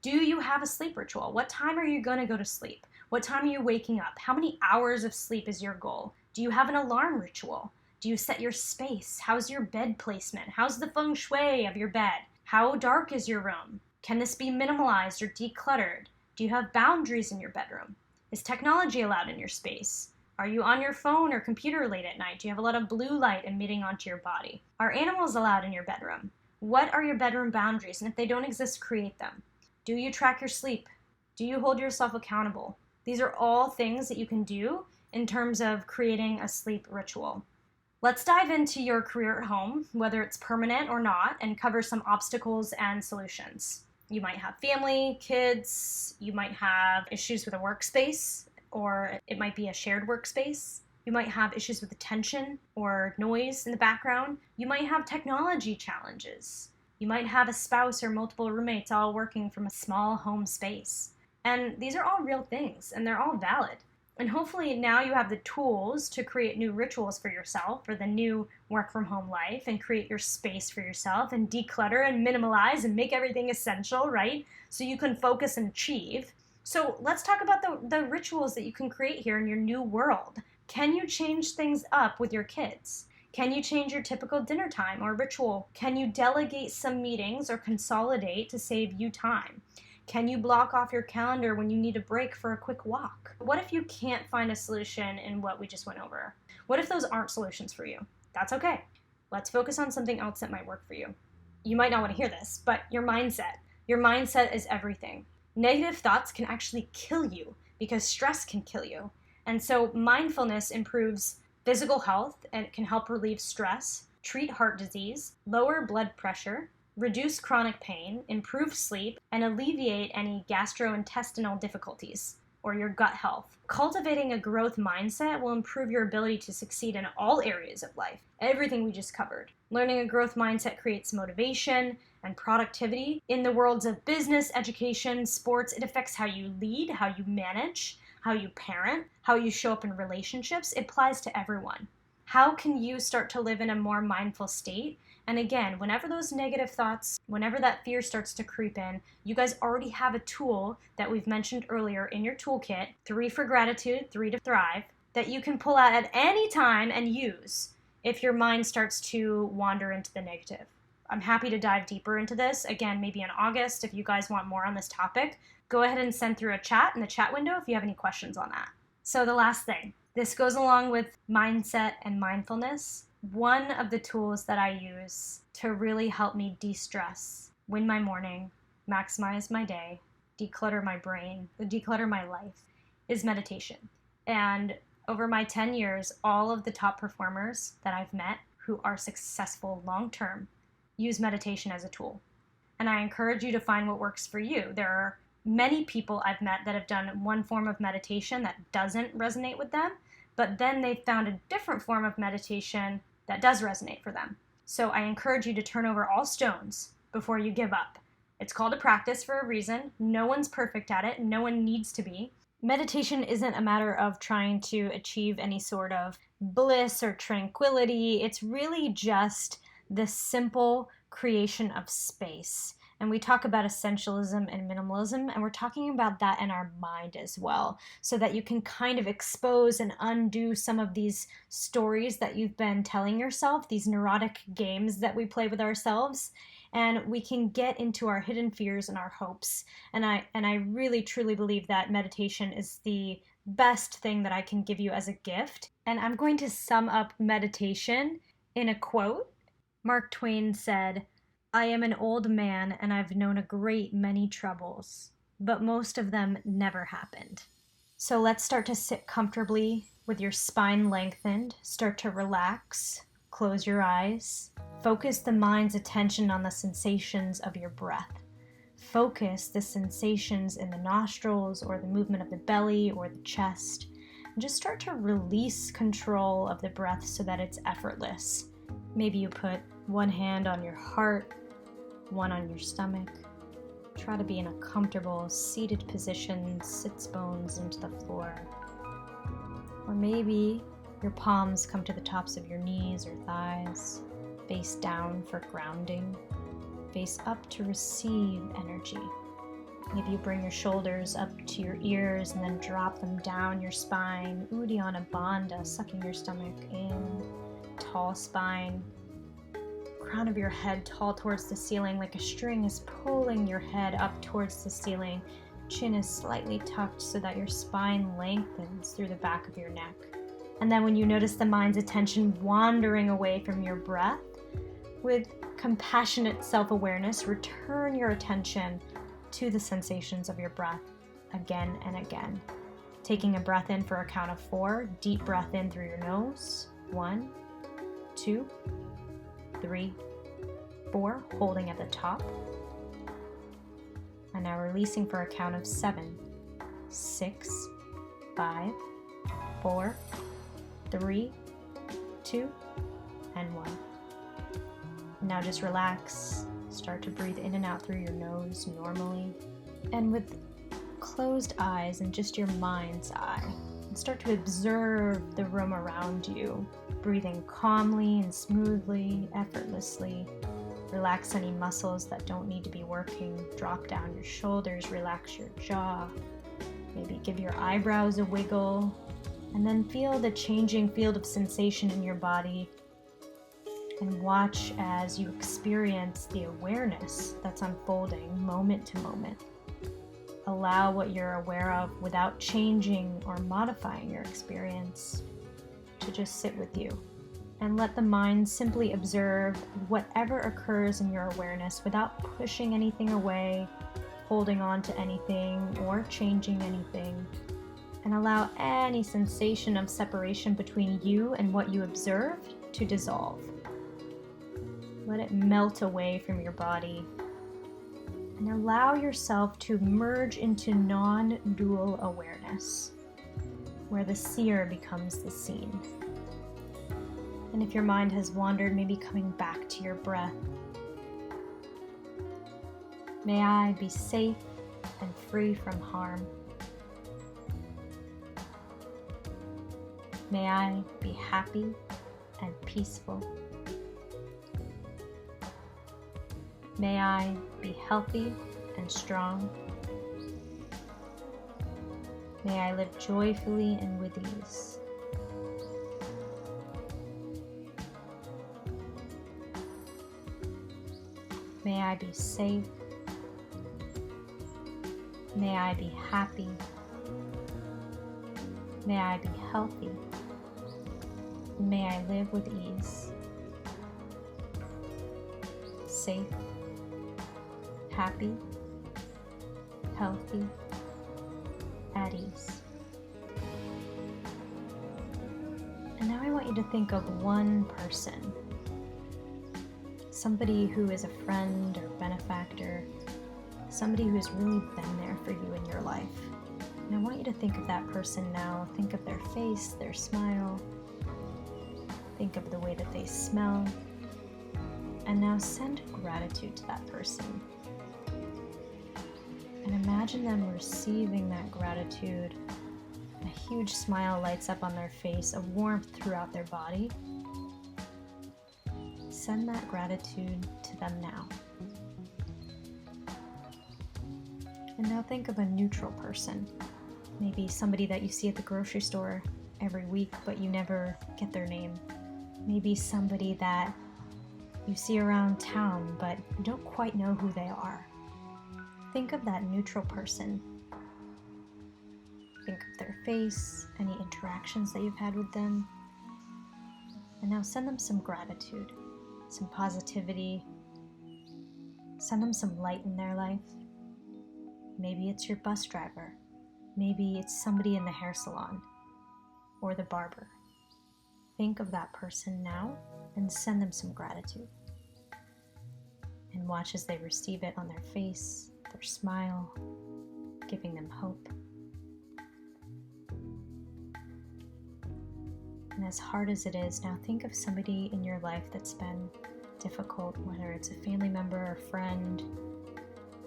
Do you have a sleep ritual? What time are you going to go to sleep? What time are you waking up? How many hours of sleep is your goal? Do you have an alarm ritual? Do you set your space? How's your bed placement? How's the feng shui of your bed? How dark is your room? Can this be minimalized or decluttered? Do you have boundaries in your bedroom? Is technology allowed in your space? Are you on your phone or computer late at night? Do you have a lot of blue light emitting onto your body? Are animals allowed in your bedroom? What are your bedroom boundaries? And if they don't exist, create them. Do you track your sleep? Do you hold yourself accountable? These are all things that you can do in terms of creating a sleep ritual. Let's dive into your career at home, whether it's permanent or not, and cover some obstacles and solutions. You might have family, kids, you might have issues with a workspace, or it might be a shared workspace. You might have issues with attention or noise in the background. You might have technology challenges. You might have a spouse or multiple roommates all working from a small home space. And these are all real things, and they're all valid. And hopefully now you have the tools to create new rituals for yourself for the new work from home life, and create your space for yourself and declutter and minimalize and make everything essential, right? So you can focus and achieve. So let's talk about the rituals that you can create here in your new world. Can you change things up with your kids? Can you change your typical dinner time or ritual? Can you delegate some meetings or consolidate to save you time? Can you block off your calendar when you need a break for a quick walk? What if you can't find a solution in what we just went over? What if those aren't solutions for you? That's okay. Let's focus on something else that might work for you. You might not want to hear this, but your mindset. Your mindset is everything. Negative thoughts can actually kill you because stress can kill you. And so mindfulness improves physical health and it can help relieve stress, treat heart disease, lower blood pressure, reduce chronic pain, improve sleep, and alleviate any gastrointestinal difficulties or your gut health. Cultivating a growth mindset will improve your ability to succeed in all areas of life, everything we just covered. Learning a growth mindset creates motivation and productivity. In the worlds of business, education, sports, it affects how you lead, how you manage, how you parent, how you show up in relationships. It applies to everyone. How can you start to live in a more mindful state? And again, whenever those negative thoughts, whenever that fear starts to creep in, you guys already have a tool that we've mentioned earlier in your toolkit, 3 for gratitude, 3 to thrive, that you can pull out at any time and use if your mind starts to wander into the negative. I'm happy to dive deeper into this, again, maybe in August if you guys want more on this topic. Go ahead and send through a chat in the chat window if you have any questions on that. So the last thing, this goes along with mindset and mindfulness. One of the tools that I use to really help me de-stress, win my morning, maximize my day, declutter my brain, declutter my life, is meditation. And over my 10 years, all of the top performers that I've met who are successful long-term use meditation as a tool. And I encourage you to find what works for you. There are many people I've met that have done one form of meditation that doesn't resonate with them, but then they found a different form of meditation that does resonate for them. So I encourage you to turn over all stones before you give up. It's called a practice for a reason. No one's perfect at it. No one needs to be. Meditation isn't a matter of trying to achieve any sort of bliss or tranquility. It's really just the simple creation of space. And we talk about essentialism and minimalism, and we're talking about that in our mind as well, so that you can kind of expose and undo some of these stories that you've been telling yourself, these neurotic games that we play with ourselves, and we can get into our hidden fears and our hopes. And I really truly believe that meditation is the best thing that I can give you as a gift. And I'm going to sum up meditation in a quote. Mark Twain said, "I am an old man and I've known a great many troubles, but most of them never happened." So let's start to sit comfortably with your spine lengthened. Start to relax. Close your eyes. Focus the mind's attention on the sensations of your breath. Focus the sensations in the nostrils or the movement of the belly or the chest. And just start to release control of the breath so that it's effortless. Maybe you put one hand on your heart, one on your stomach, Try to be in a comfortable seated position, sits bones into the floor. Or maybe your palms come to the tops of your knees or thighs, face down for grounding, face up to receive energy. Maybe you bring your shoulders up to your ears and then drop them down your spine, Uddiyana Bandha, sucking your stomach in, tall spine. Crown of your head tall towards the ceiling, like a string is pulling your head up towards the ceiling. Chin is slightly tucked so that your spine lengthens through the back of your neck. And then when you notice the mind's attention wandering away from your breath, with compassionate self-awareness, return your attention to the sensations of your breath again and again. Taking a breath in for a count of 4, deep breath in through your nose. 1, 2, 3, 4, holding at the top. And now releasing for a count of 7, 6, 5, 4, 3, 2, and 1. Now just relax. Start to breathe in and out through your nose normally. And with closed eyes and just your mind's eye, start to observe the room around you, breathing calmly and smoothly, effortlessly. Relax any muscles that don't need to be working. Drop down your shoulders, relax your jaw. Maybe give your eyebrows a wiggle, and then feel the changing field of sensation in your body. And watch as you experience the awareness that's unfolding moment to moment. Allow what you're aware of without changing or modifying your experience to just sit with you. And let the mind simply observe whatever occurs in your awareness without pushing anything away, holding on to anything, or changing anything. And allow any sensation of separation between you and what you observed to dissolve. Let it melt away from your body. And allow yourself to merge into non-dual awareness, where the seer becomes the seen. And if your mind has wandered, maybe coming back to your breath. May I be safe and free from harm. May I be happy and peaceful. May I be healthy and strong. May I live joyfully and with ease. May I be safe. May I be happy. May I be healthy. May I live with ease. Safe, happy, healthy, at ease. And now I want you to think of one person, somebody who is a friend or benefactor, somebody who has really been there for you in your life. And I want you to think of that person now. Think of their face, their smile. Think of the way that they smell. And now send gratitude to that person. And imagine them receiving that gratitude. A huge smile lights up on their face, a warmth throughout their body. Send that gratitude to them now. And now think of a neutral person. Maybe somebody that you see at the grocery store every week, but you never get their name. Maybe somebody that you see around town, but you don't quite know who they are. Think of that neutral person. Think of their face, any interactions that you've had with them. And now send them some gratitude, some positivity. Send them some light in their life. Maybe it's your bus driver. Maybe it's somebody in the hair salon or the barber. Think of that person now and send them some gratitude. And watch as they receive it on their face, their smile, giving them hope. And as hard as it is, now think of somebody in your life that's been difficult, whether it's a family member or friend,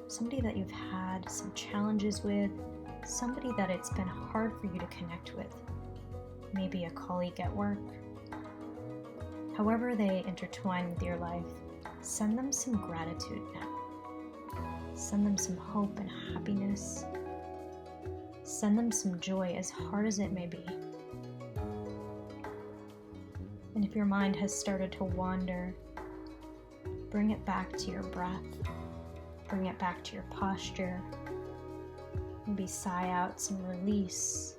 somebody that you've had some challenges with, somebody that it's been hard for you to connect with, maybe a colleague at work. However they intertwine with your life, send them some gratitude now. Send them some hope and happiness. Send them some joy, as hard as it may be. And if your mind has started to wander, bring it back to your breath. Bring it back to your posture. Maybe sigh out some release.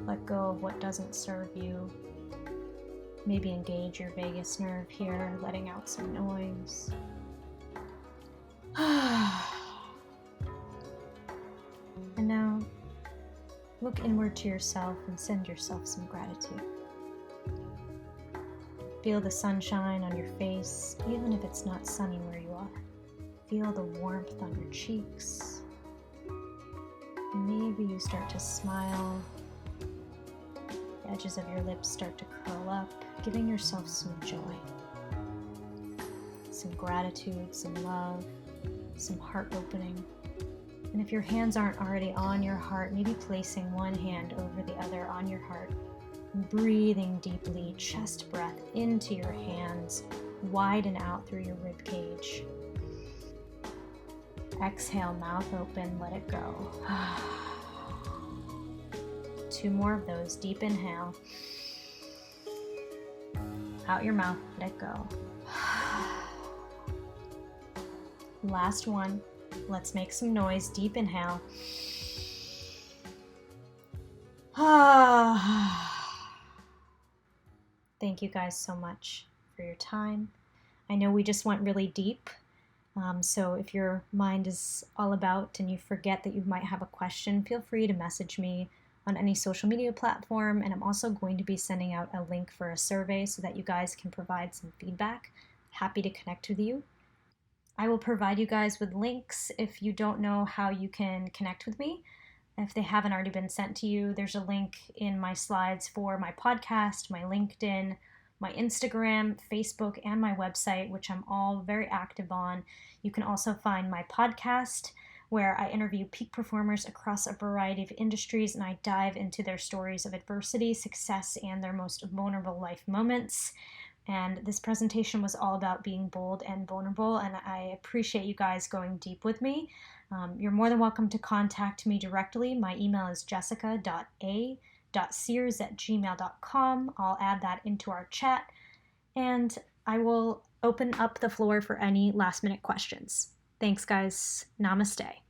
Let go of what doesn't serve you. Maybe engage your vagus nerve here, letting out some noise. And now, look inward to yourself and send yourself some gratitude. Feel the sunshine on your face, even if it's not sunny where you are. Feel the warmth on your cheeks. Maybe you start to smile. The edges of your lips start to curl up, giving yourself some joy, some gratitude, some love, some heart opening. And if your hands aren't already on your heart, maybe placing one hand over the other on your heart, and breathing deeply, chest breath into your hands, widen out through your rib cage. Exhale, mouth open, let it go. 2 more of those. Deep inhale. Out your mouth, let it go. Last one. Let's make some noise. Deep inhale. Thank you guys so much for your time. I know we just went really deep. So if your mind is all about and you forget that you might have a question, feel free to message me on any social media platform. And I'm also going to be sending out a link for a survey so that you guys can provide some feedback. Happy to connect with you. I will provide you guys with links if you don't know how you can connect with me. If they haven't already been sent to you, there's a link in my slides for my podcast, my LinkedIn, my Instagram, Facebook, and my website, which I'm all very active on. You can also find my podcast, where I interview peak performers across a variety of industries, and I dive into their stories of adversity, success, and their most vulnerable life moments. And this presentation was all about being bold and vulnerable, and I appreciate you guys going deep with me. You're more than welcome to contact me directly. My email is jessica.a.sears@gmail.com. I'll add that into our chat, and I will open up the floor for any last-minute questions. Thanks, guys. Namaste.